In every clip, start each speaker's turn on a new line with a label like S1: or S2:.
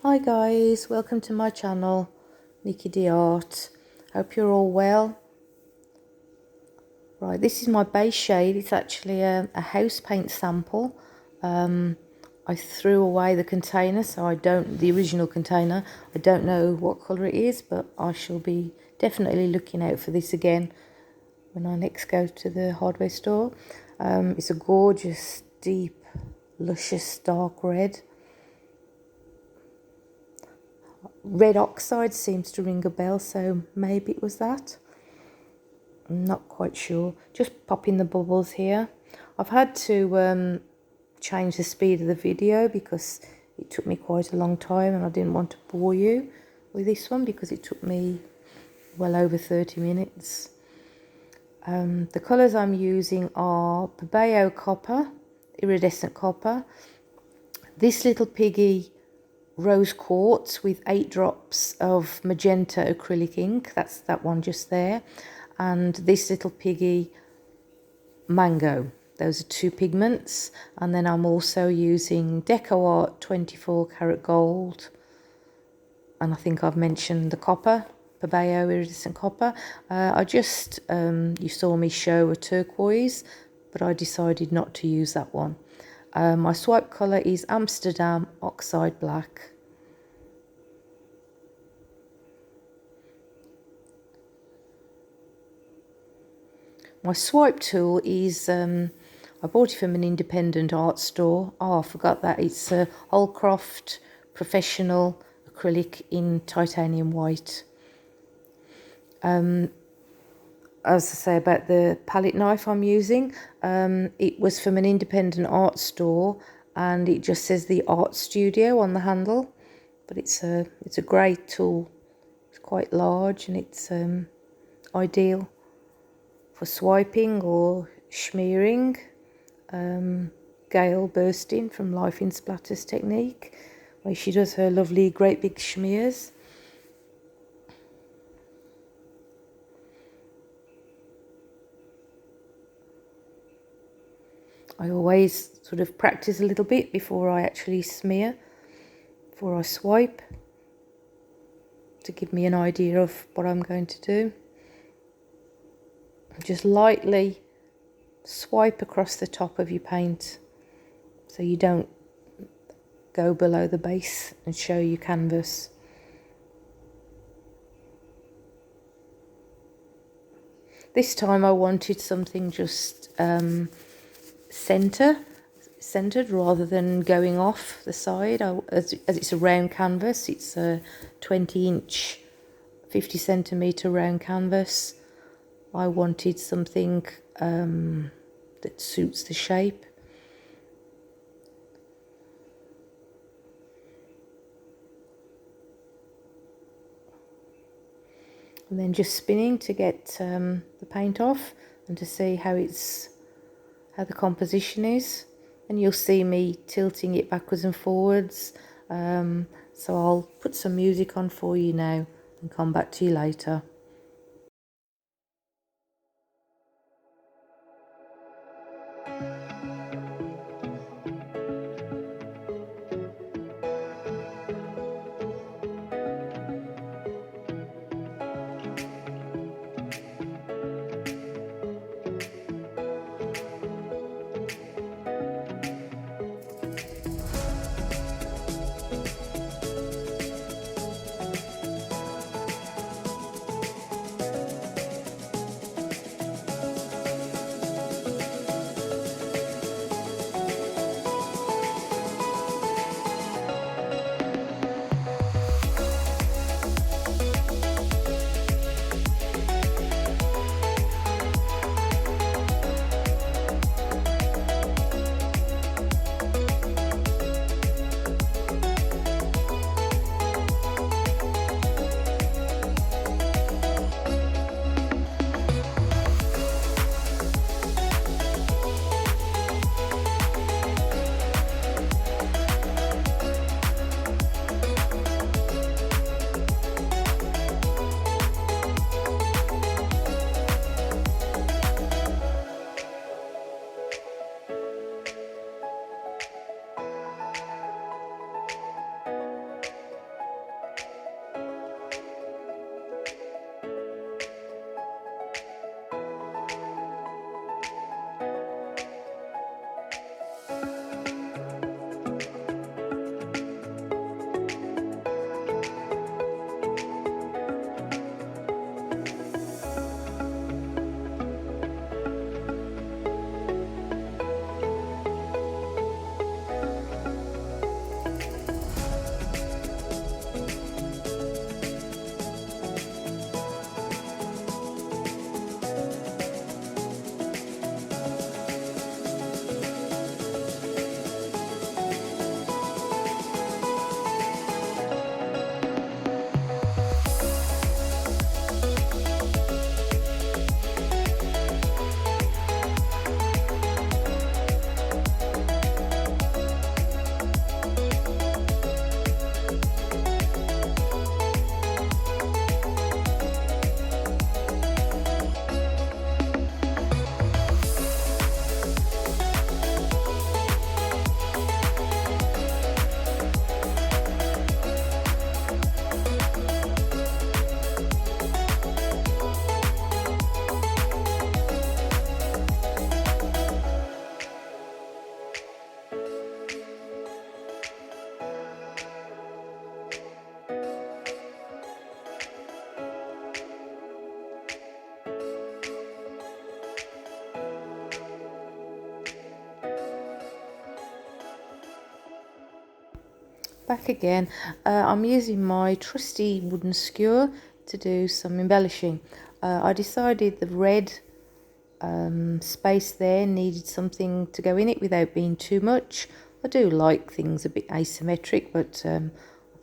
S1: Hi guys, welcome to my channel, Niki the Art. Hope you're all well. Right, this is my base shade. It's actually a house paint sample. I threw away the container, so the original container. I don't know what colour it is, but I shall be definitely looking out for this again when I next go to the hardware store. It's a gorgeous, deep, luscious dark red. Red oxide seems to ring a bell, so maybe it was that. I'm not quite sure. Just popping the bubbles here. I've had to change the speed of the video because it took me quite a long time and I didn't want to bore you with this one because it took me well over 30 minutes. The colours I'm using are Pabeo Copper, Iridescent Copper, This Little Piggy Rose Quartz with 8 drops of Magenta Acrylic Ink, that's that one just there, and This Little Piggy Mango. Those are 2 pigments. And then I'm also using DecoArt 24 karat gold, and I think I've mentioned the copper, Pabeo Iridescent Copper. You saw me show a turquoise, but I decided not to use that one. My swipe colour is Amsterdam Oxide Black. My swipe tool is, I bought it from an independent art store. Oh, I forgot that. It's a Holcroft Professional Acrylic in titanium white. As I say about the palette knife I'm using, it was from an independent art store and it just says the art studio on the handle, but it's a great tool. It's quite large and it's ideal for swiping or smearing. Gail Bursting from Life in Splatters technique, where she does her lovely great big smears. I always sort of practice a little bit before I actually smear, before I swipe, to give me an idea of what I'm going to do. Just lightly swipe across the top of your paint so you don't go below the base and show your canvas. This time I wanted something just centered rather than going off the side. As it's a round canvas, it's a 20-inch 50 centimeter round canvas. I wanted something that suits the shape. And then just spinning to get the paint off and to see how the composition is. And you'll see me tilting it backwards and forwards. So I'll put some music on for you now and come back to you later. back again. I'm using my trusty wooden skewer to do some embellishing. I decided the red space there needed something to go in it without being too much. I do like things a bit asymmetric, but I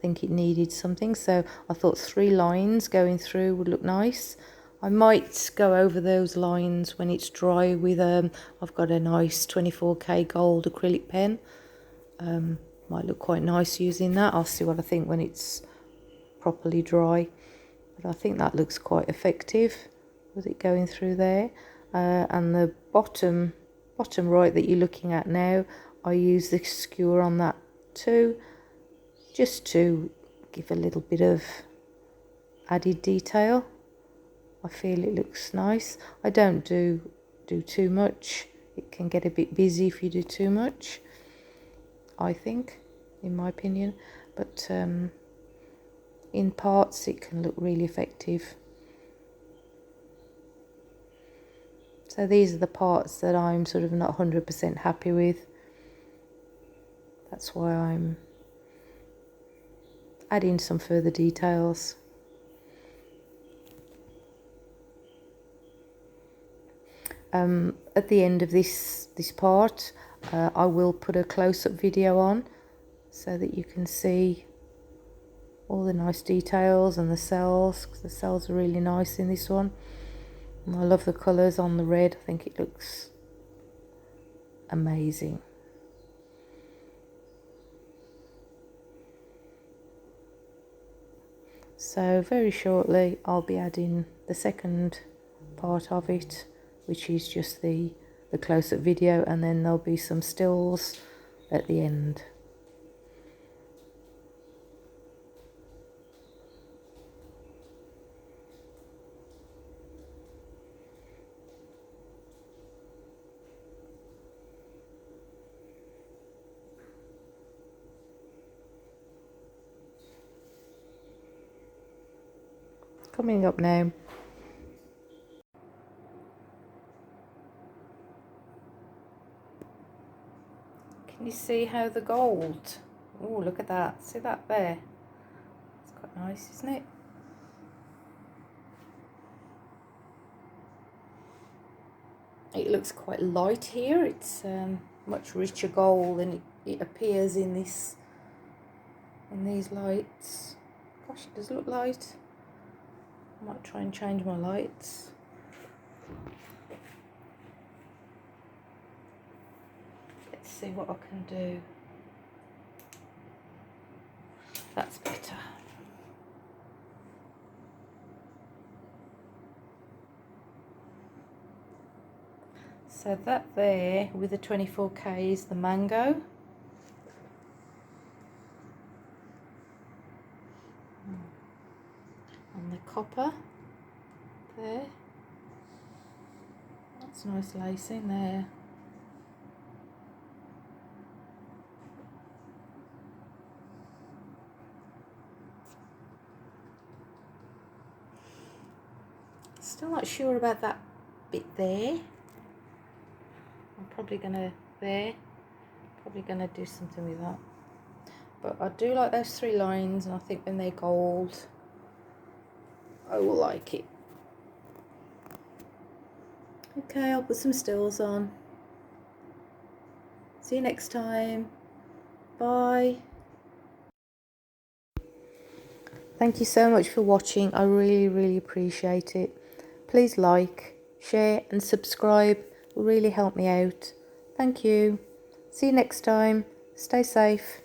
S1: think it needed something, so I thought 3 lines going through would look nice. I might go over those lines when it's dry with I've got a nice 24K gold acrylic pen. Might look quite nice using that. I'll see what I think when it's properly dry, but I think that looks quite effective with it going through there. And the bottom right that you're looking at now, I use the skewer on that too, just to give a little bit of added detail. I feel it looks nice. I don't do too much. It can get a bit busy if you do too much, I think, in my opinion, but in parts it can look really effective. So these are the parts that I'm sort of not 100% happy with. That's why I'm adding some further details. At the end of this part, I will put a close-up video on so that you can see all the nice details and the cells, because the cells are really nice in this one. And I love the colours on the red. I think it looks amazing. So very shortly I'll be adding the second part of it, which is just the close-up video, and then there'll be some stills at the end. Coming up now. Can you see how the gold, oh look at that, see that there, it's quite nice, isn't it? It looks quite light here. It's much richer gold than it appears in these lights. Gosh, it does look light. I might try and change my lights. Let's see what I can do. That's better. So that there with the 24K is the mango. And the copper there. That's nice lacing there. Still not sure about that bit there. I'm probably gonna do something with that. But I do like those 3 lines, and I think when they're gold, I will like it. Okay, I'll put some stills on. See you next time. Bye. Thank you so much for watching. I really appreciate it. Please like, share and subscribe. It will really help me out. Thank you. See you next time. Stay safe.